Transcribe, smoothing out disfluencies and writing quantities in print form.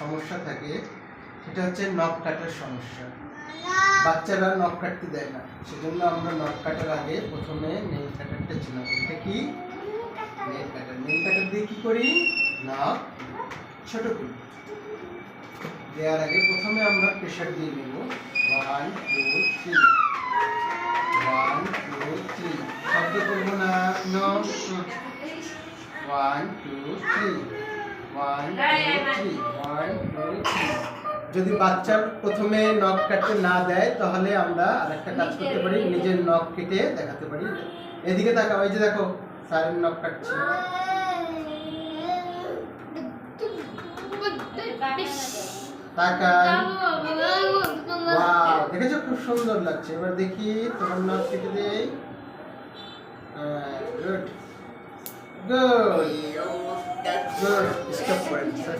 সমস্যা থাকে, সেটা হচ্ছে নখ কাটার সমস্যা। বাচ্চারা নখ কাটতে দেয় না, সেজন্য আমরা নখ কাটার আগে প্রথমে নেল কাটারটা চিনাব। এটা কি নেল কাটার? নেল কাটার দিয়ে কি করি? নখ ছোট করি। দেওয়ার আগে প্রথমে আমরা প্রেশার দিয়ে নেব। 1 2 3, 1 2 3, শব্দ করবো না। 1 2 3, 1 2 3, 1 2 3। যদি বাচ্চার প্রথমে নখ কাটতে না দেয় তাহলে আমরা আরেকটা কাজ করতে পারি, নিজের নখ কেটে দেখাতে পারি। এদিকে তাকাও, এই যে দেখো স্যারের নখ কাটছে। তাকান। ওয়াও, দেখেছো খুব সুন্দর লাগছে। এবার দেখি তোমার নখ কেটে দেই। Good good good. স্টপ করেন স্যার।